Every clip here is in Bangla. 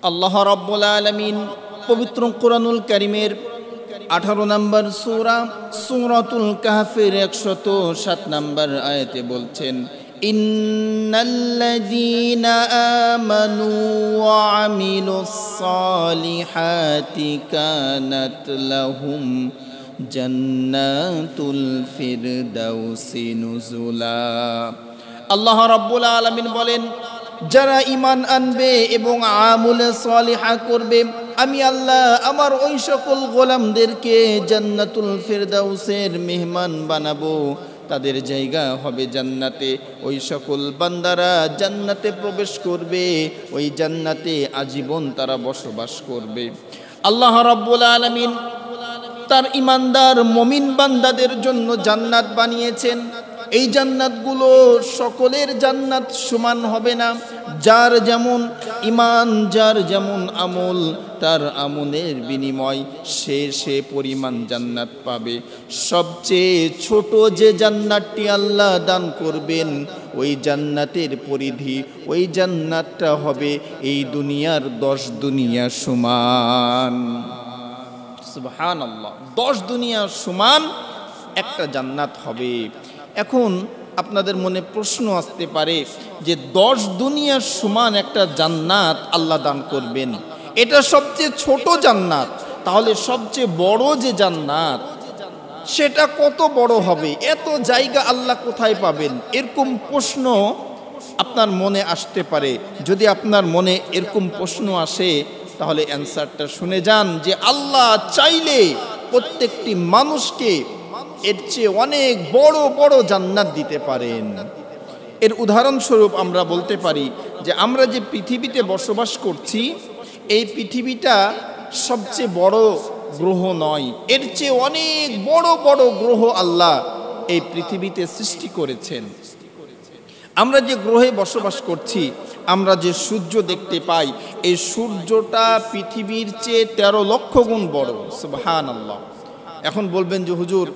আল্লাহ রাব্বুল আলামিন পবিত্র কোরআনুল কারীমের 18 নম্বর সূরা সূরাতুল কাহফের 107 নম্বর আয়াতে বলছেন, ইন্নাল্লাযীনা আমানু ওয়া আমিলুস সালিহাতি কানাত লাহুম জান্নাতুল ফিরদাউসি নুজুলা। আল্লাহ রাব্বুল আলামিন বলেন, যারা ঈমান আনবে এবং আমলে সালিহা করবে, আমি আল্লাহ আমার ওই সকল গোলামদেরকে জান্নাতুল ফিরদাউসের মেহমান বানাবো। তাদের জায়গা হবে জান্নাতে। ওই সকল বান্দারা জান্নাতে প্রবেশ করবে, ওই জান্নাতে আজীবন তারা বসবাস করবে। আল্লাহ রাব্বুল আলামিন তার ঈমানদার মুমিন বান্দাদের জন্য জান্নাত বানিয়েছেন। এই জান্নাতগুলো সকলের জান্নাত সমান হবে না। যার যেমন ঈমান, যার যেমন আমল, তার আমলের বিনিময় সে পরিমাণ জান্নাত পাবে। সবচেয়ে ছোট যে জান্নাতটি আল্লাহ দান করবেন, ওই জান্নাতের পরিধি, ওই জান্নাতটা হবে এই দুনিয়ার 10 দুনিয়া সমান। সুবহানাল্লাহ, 10 দুনিয়া সমান একটা জান্নাত হবে। এখন আপনাদের মনে প্রশ্ন আসতে পারে যে 10 দুনিয়ার সমান একটা জান্নাত আল্লাহ দান করবেন, এটা সবচেয়ে ছোট জান্নাত, তাহলে সবচেয়ে বড় যে জান্নাত সেটা কত বড় হবে? এত জায়গা আল্লাহ কোথায় পাবেন? এরকম প্রশ্ন আপনার মনে আসতে পারে। যদি আপনার মনে এরকম প্রশ্ন আসে, তাহলে অ্যান্সারটা শুনে যান যে আল্লাহ চাইলে প্রত্যেকটি মানুষকে এর চেয়ে অনেক বড় বড় জান্নাত দিতে পারেন। এর উদাহরণস্বরূপ আমরা বলতে পারি যে আমরা যে পৃথিবীতে বসবাস করছি, এই পৃথিবীটা সবচেয়ে বড় গ্রহ নয়, এর চেয়ে অনেক বড় বড় গ্রহ আল্লাহ এই পৃথিবীতে সৃষ্টি করেছেন। আমরা যে গ্রহে বসবাস করছি, আমরা যে সূর্য দেখতে পাই, এই সূর্যটা পৃথিবীর চেয়ে 13 লক্ষ গুণ বড়। সুবহানাল্লাহ। এখন বলবেন যে হুজুর,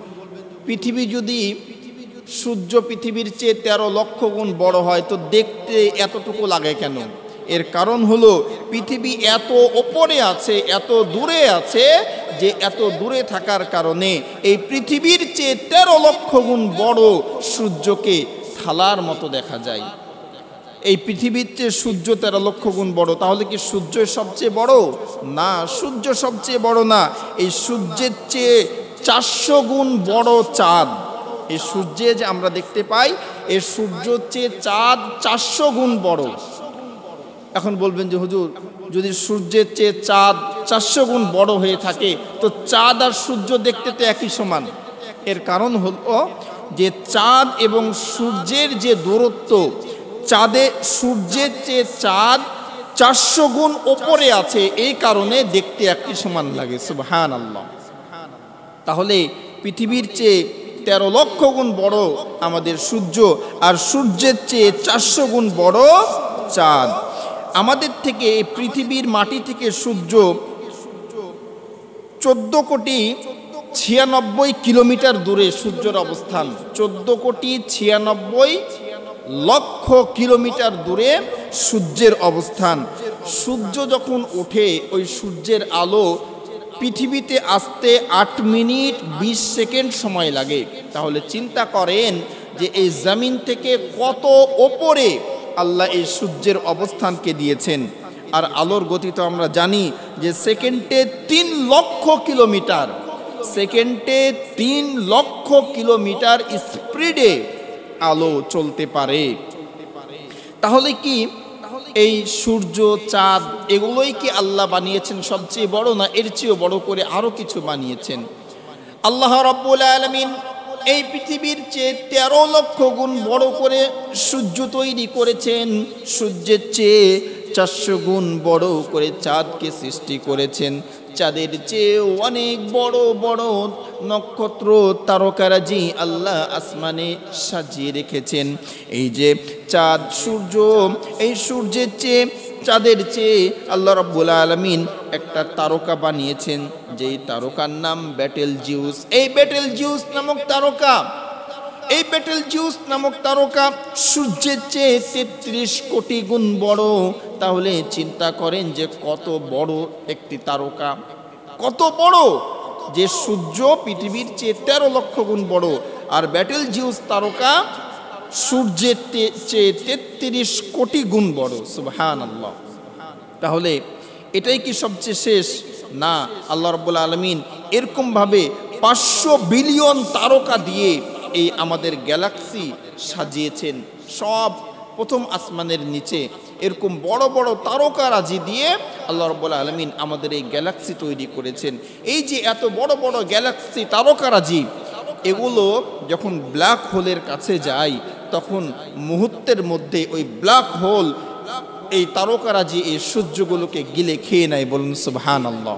পৃথিবী যদি সূর্য পৃথিবীর চেয়ে 13 লক্ষ গুণ বড় হয়, তো দেখতে এতটুকু লাগে কেন? এর কারণ হলো পৃথিবী এত ওপরে আছে, এত দূরে আছে, যে এত দূরে থাকার কারণে এই পৃথিবীর চেয়ে 13 লক্ষ গুণ বড় সূর্যকে থালার মতো দেখা যায়। এই পৃথিবীর চেয়ে সূর্য 13 লক্ষ গুণ বড়, তাহলে কি সূর্য সবচেয়ে বড়? না, সূর্য সবচেয়ে বড় না। এই সূর্যের চেয়ে 400 গুণ বড় চাঁদ। এই সূর্যে যে আমরা দেখতে পাই, এই সূর্যের চেয়ে চাঁদ 400 গুণ বড়। এখন বলবেন যে হুজুর, যদি সূর্যের চেয়ে চাঁদ 400 গুণ বড় হয়ে থাকে, তো চাঁদ আর সূর্য দেখতে তো একই সমান। এর কারণ হলো যে চাঁদ এবং সূর্যের যে দূরত্ব, সূর্যের চেয়ে চাঁদ 400 গুণ ওপরে আছে, এই কারণে দেখতে একই সমান লাগে। সুবহানাল্লাহ। তাহলে পৃথিবীর চেয়ে 13 লক্ষ গুণ বড় আমাদের সূর্য, আর সূর্যের চেয়ে 400 গুণ বড় চাঁদ। আমাদের থেকে পৃথিবীর মাটি থেকে সূর্য 14,96,00,000 কিলোমিটার দূরে সূর্যের অবস্থান। 14,96,00,000 কিলোমিটার দূরে সূর্যের অবস্থান। সূর্য যখন ওঠে, ওই সূর্যের আলো পৃথিবীতে আসতে 8 মিনিট 20 সেকেন্ড সময় লাগে। তাহলে চিন্তা করেন যে এই জমিন থেকে কত ওপরে আল্লাহ এই সূর্যের অবস্থানকে দিয়েছেন। আর আলোর গতি তো আমরা জানি যে সেকেন্ডে 3 লক্ষ কিলোমিটার, সেকেন্ডে 3 লক্ষ কিলোমিটার স্পিডে আলো চলতে পারে। তাহলে কি এই সূর্য, চাঁদ, এগুলোই কি আল্লাহ বানিয়েছেন সবচেয়ে বড়? না এর চেয়েও বড় করে আরো কিছু বানিয়েছেন? আল্লাহ রাব্বুল আলামিন এই পৃথিবীর চেয়ে 13 লক্ষ গুণ বড় করে সূর্য তৈরি করেছেন। সূর্যের চেয়ে 400 গুণ বড় করে চাঁদকে সৃষ্টি করেছেন। চাঁদের চেয়েও অনেক বড় বড় নক্ষত্র, তারকারাজি আল্লাহ আসমানে সাজিয়ে রেখেছেন। এই যে চাঁদ, সূর্য, এই সূর্যের চেয়ে, চাঁদের চেয়ে আল্লাহ রাব্বুল আলামিন একটা তারকা বানিয়েছেন, যেই তারকার নাম বেটেলজিউস। এই বেটেলজিউস নামক তারকা, এই বেটেলজিউস নামক তারকা সূর্যের চেয়ে 33 কোটি গুণ বড়, তাহলে চিন্তা করেন যে কত বড় একটি তারকা, কত বড়, যে সূর্য পৃথিবীর চেয়ে 13 লক্ষ গুণ বড়, আর ব্যাটেল জিউস তারকা সূর্যের চেয়ে 33 কোটি গুণ বড়। সুবহানাল্লাহ। তাহলে এটাই কি সবচেয়ে শেষ? না, আল্লাহ রাব্বুল আলামিন এরকমভাবে 500 বিলিয়ন তারকা দিয়ে এই আমাদের গ্যালাক্সি সাজিয়েছেন। সব প্রথম আসমানের নিচে এরকম বড় বড় তারকারাজি দিয়ে আল্লাহ রাব্বুল আলামিন আমাদের এই গ্যালাক্সি তৈরি করেছেন। এই যে এত বড় বড় গ্যালাক্সি তারকারাজি, এগুলো যখন ব্ল্যাক হোলের কাছে যায় তখন মুহূর্তের মধ্যে ওই ব্ল্যাক হোল এই তারকারাজি এই সূর্যগুলোকে গিলে খেয়ে নেয়। বলুন সুবহানাল্লাহ।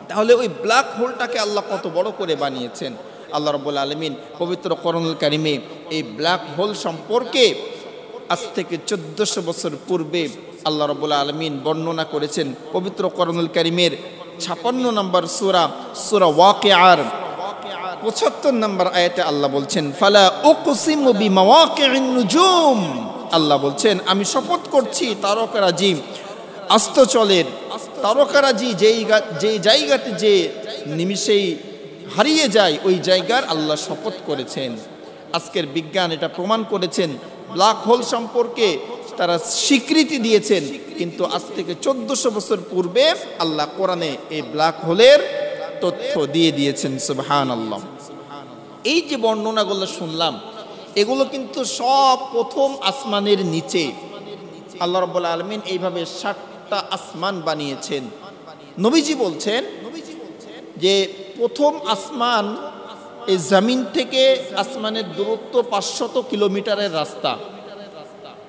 তাহলে ওই ব্ল্যাক হোলটাকে আল্লাহ কত বড় করে বানিয়েছেন। আল্লাহ রাব্বুল আলামিন পবিত্র কোরআনুল কারীমে এই ব্ল্যাক হোল সম্পর্কে আজ থেকে 1400 বছর পূর্বে আল্লাহ রাব্বুল আলামিন বর্ণনা করেছেন। পবিত্র কোরআনুল কারীমের 56 নম্বর সূরা ওয়াকিআর 75 নম্বর আয়াতে আল্লাহ বলছেন, ফালা উকসিমু বিমাওয়াকিন নুজুম। আল্লাহ বলছেন, আমি শপথ করছি তারকারাজি, আস্তচলের তারকারাজি যেই জায়গাতে যে নিমিষেই হারিয়ে যায়, ওই জায়গার আল্লাহ শপথ করেছেন। আজকের বিজ্ঞান এটা প্রমাণ করেছেন। ব্ল্যাক হোল সম্পর্কে তারা স্বীকৃতি দিয়েছেন, কিন্তু আজ থেকে 1400 বছর পূর্বে আল্লাহ কোরআনে এই ব্ল্যাক হোলের তথ্য দিয়ে দিয়েছেন। সুবহানাল্লাহ। এই যে বর্ণনাগুলো শুনলাম, এগুলো কিন্তু সব প্রথম আসমানের নিচে। আল্লাহ রাব্বুল আলামিন এইভাবে 7টা আসমান বানিয়েছেন। নবীজি বলছেন যে প্রথম আসমান, এই জমিন থেকে আসমানের দূরত্ব 500 কিলোমিটারের রাস্তা,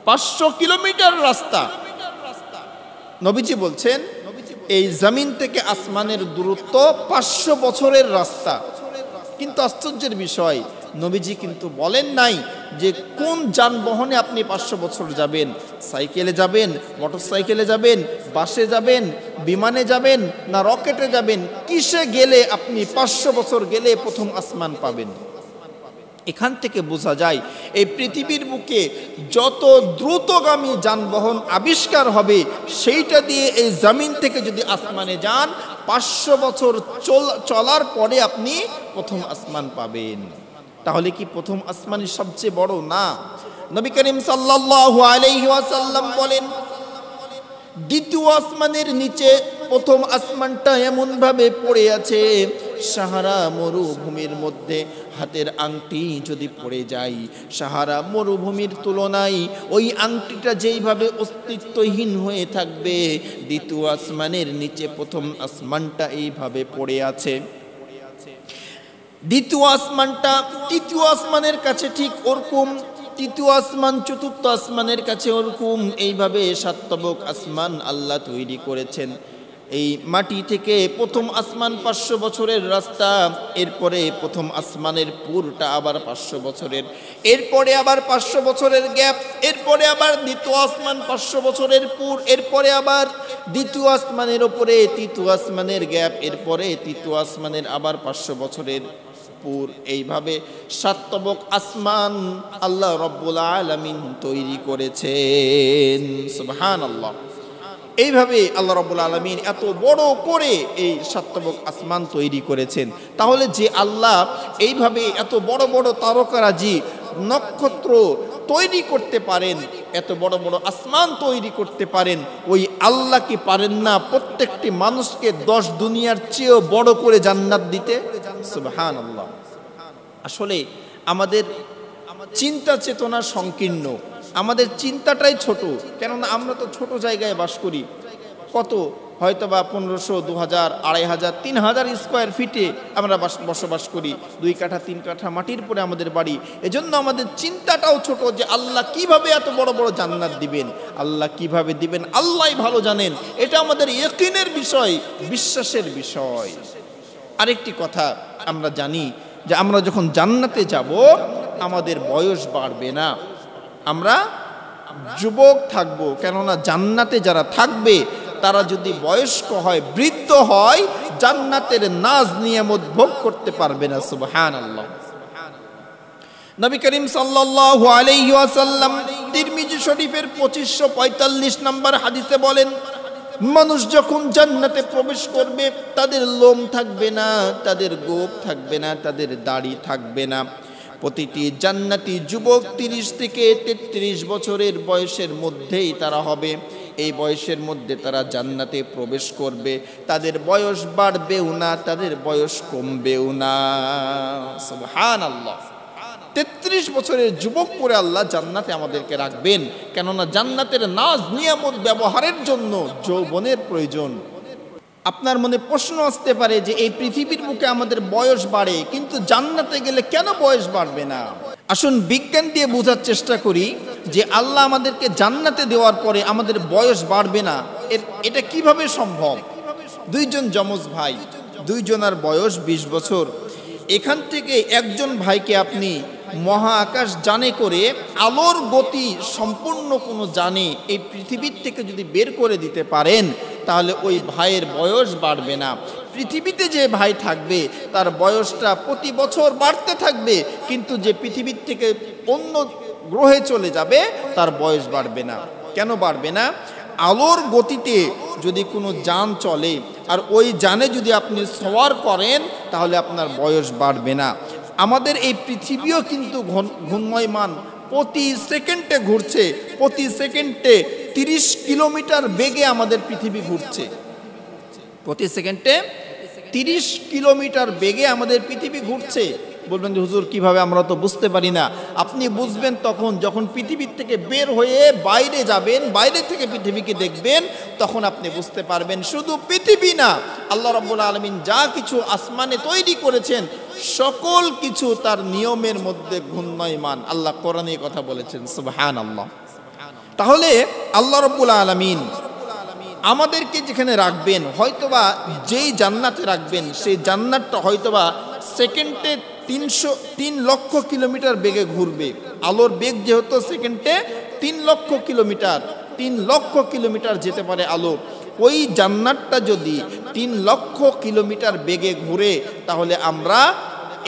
500 কিলোমিটার রাস্তা। নবীজি বলছেন এই জমিন থেকে আসমানের দূরত্ব 500 বছরের রাস্তা। কিন্তু আশ্চর্যের বিষয়, নবীজি কিন্তু বলেন নাই যে কোন যানবাহনে আপনি 500 বছর যাবেন। সাইকেলে যাবেন, মোটর সাইকেলে যাবেন, বাসে যাবেন, বিমানে যাবেন, না রকেটে যাবেন, কিসে গেলে আপনি 500 বছর গেলে প্রথম আসমান পাবেন। এখান থেকে বোঝা যায় এই পৃথিবীর বুকে যত দ্রুতগামী যানবাহন আবিষ্কার হবে, সেইটা দিয়ে এই জমিন থেকে যদি আসমানে যান, 500 বছর চলার পরে আপনি প্রথম আসমান পাবেন। তাহলে কি প্রথম আসমানই সবচেয়ে বড়? না। নবী করিম সাল্লাল্লাহু আলাইহি ওয়াসাল্লাম বলেন, দ্বিতীয় আসমানের নিচে প্রথম আসমানটা এমনভাবে পড়ে আছে, সাহারা মরুভূমির মধ্যে হাতের আংটি যদি পড়ে যায়, সাহারা মরুভূমির তুলনায় ওই আংটিটা যেইভাবে অস্তিত্বহীন হয়ে থাকবে, দ্বিতীয় আসমানের নিচে প্রথম আসমানটা এইভাবে পড়ে আছে। দ্বিতীয় আসমানটা তৃতীয় আসমানের কাছে ঠিক ওরকম, তৃতীয় আসমান চতুর্থ আসমানের কাছে ওরকম, এইভাবে 7 তবক আসমান আল্লাহ তৈরি করেছেন। এই মাটি থেকে প্রথম আসমান 500 বছরের রাস্তা, এরপরে প্রথম আসমানের পুরটা আবার 500 বছরের, এরপরে আবার 500 বছরের গ্যাপ, এরপরে আবার দ্বিতীয় আসমান 500 বছরের পুর, এরপরে আবার দ্বিতীয় আসমানের ওপরে তৃতীয় আসমানের গ্যাপ, এরপরে তৃতীয় আসমানের আবার 500 বছরের পুর। এইভাবে 7 তবক আসমান আল্লাহ রাব্বুল আলামিন তৈরি করেছেন। সুবহানাল্লাহ। এইভাবে আল্লাহ রাব্বুল আলামিন এত বড় করে এই 7 তবক আসমান তৈরি করেছেন। তাহলে যে আল্লাহ এইভাবে এত বড় বড় তারকারাজি, নক্ষত্র তৈরি করতে পারেন, এত বড় বড় আসমান তৈরি করতে পারেন, ওই আল্লাহ কি পারেন না প্রত্যেকটি মানুষকে 10 দুনিয়ার চেয়েও বড় করে জান্নাত দিতে? সুবহানাল্লাহ। আসলে আমাদের চিন্তা চেতনা সংকীর্ণ, আমাদের চিন্তাটাই ছোট। কেননা আমরা তো ছোট জায়গায় বাস করি। কত হয়তোবা 1500, 2000, 2500, 3000 স্কোয়ার ফিটে আমরা বসবাস করি। 2 কাঠা 3 কাঠা মাটির পরে আমাদের বাড়ি। এজন্য আমাদের চিন্তাটাও ছোট যে আল্লাহ কিভাবে এত বড় বড় জান্নাত দিবেন, আল্লাহ কিভাবে দিবেন আল্লাহই ভালো জানেন। এটা আমাদের ইয়াকিনের বিষয়, বিশ্বাসের বিষয়। আরেকটি কথা আমরা জানি যে আমরা যখন জান্নাতে যাব, আমাদের বয়স বাড়বে না, আমরা যুবক থাকবো। কেননা জান্নাতে যারা থাকবে তারা যদি বয়স্ক হয়, বৃদ্ধ হয়, জান্নাতের নাজ নিয়ামত ভোগ করতে পারবে না। সুবহানাল্লাহ। নবী করিম সাল্লাল্লাহু আলাইহি ওয়াসাল্লাম তিরমিজি শরীফের 2545 নম্বর হাদিসে বলেন, মানুষ যখন জান্নাতে প্রবেশ করবে তাদের লোম থাকবে না, তাদের গোঁফ থাকবে না, তাদের দাড়ি থাকবে না। প্রতিটি জান্নাতি যুবক 30 থেকে 33 বছরের বয়সের মধ্যেই তারা হবে। এই বয়সের মধ্যে তারা জান্নাতে প্রবেশ করবে। তাদের বয়স বাড়বেও না, তাদের বয়স কমবেও না। সুবহানাল্লাহ। 33 বছরের যুবক করে আল্লাহ জান্নাতে আমাদেরকে রাখবেন, কেননা জান্নাতের নাজ নিয়ামত ব্যবহারের জন্য যৌবনের প্রয়োজন। আপনার মনে প্রশ্ন আসতে পারে যে এই পৃথিবীর বুকে আমাদের বয়স বাড়ে, কিন্তু জান্নাতে গেলে কেন বয়স বাড়বে না? আসুন বিজ্ঞান দিয়ে বোঝার চেষ্টা করি যে আল্লাহ আমাদেরকে জান্নাতে দেওয়ার পরে আমাদের বয়স বাড়বে না, এটা কিভাবে সম্ভব? দুইজন যমজ ভাই, দুইজনার বয়স 20 বছর। এখান থেকে একজন ভাইকে আপনি মহাকাশ যানে করে আলোর গতি সম্পূর্ণ কোনো যানে এই পৃথিবীর থেকে যদি বের করে দিতে পারেন, তাহলে ওই ভাইয়ের বয়স বাড়বে না। পৃথিবীতে যে ভাই থাকবে তার বয়সটা প্রতি বছর বাড়তে থাকবে, কিন্তু যে পৃথিবীর থেকে অন্য গ্রহে চলে যাবে তার বয়স বাড়বে না। কেন বাড়বে না? আলোর গতিতে যদি কোনো যান চলে আর ওই যানে যদি আপনি সওয়ার করেন, তাহলে আপনার বয়স বাড়বে না। আমাদের এই পৃথিবীও কিন্তু ঘূর্ণয়মান, প্রতি সেকেন্ডে ঘুরছে। প্রতি সেকেন্ডে 30 কিলোমিটার বেগে আমাদের পৃথিবী ঘুরছে। প্রতি সেকেন্ডে 30 কিলোমিটার বেগে আমাদের পৃথিবী ঘুরছে। বলবেন যে হুজুর কিভাবে, আমরা তো বুঝতে পারি না। আপনি বুঝবেন তখন যখন পৃথিবীর থেকে বের হয়ে বাইরে যাবেন, বাইরে থেকে পৃথিবীকে দেখবেন, তখন আপনি বুঝতে পারবেন। শুধু পৃথিবী না, আল্লাহ রাব্বুল আলামিন যা কিছু আসমানে তৈরি করেছেন সকল কিছু তার নিয়মের মধ্যে ঘূর্ণয়মান। আল্লাহ কোরআনে কথা বলেছেন, সুবহানাল্লাহ। তাহলে আল্লাহ রাব্বুল আলামিন আমাদেরকে যেখানে রাখবেন, হয়তোবা যেই জান্নাতে রাখবেন সেই জান্নাতটা হয়তোবা সেকেন্ডে 3 লক্ষ কিলোমিটার বেগে ঘুরবে। আলোর বেগ যেহেতু সেকেন্ডে 3 লক্ষ কিলোমিটার, 3 লক্ষ কিলোমিটার যেতে পারে আলো। ওই জান্নাতটা যদি 3 লক্ষ কিলোমিটার বেগে ঘুরে, তাহলে আমরা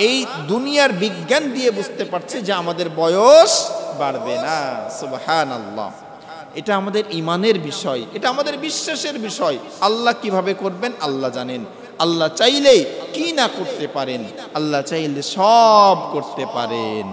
এই দুনিয়ার বিজ্ঞান দিয়ে বুঝতে পারছি যে আমাদের বয়স বাড়বে না। সুবহানাল্লাহ। এটা আমাদের ইমানের বিষয়, এটা আমাদের বিশ্বাসের বিষয়। আল্লাহ কিভাবে করবেন আল্লাহ জানেন। আল্লাহ চাইলেই কি না করতে পারেন, আল্লাহ চাইলে সব করতে পারেন।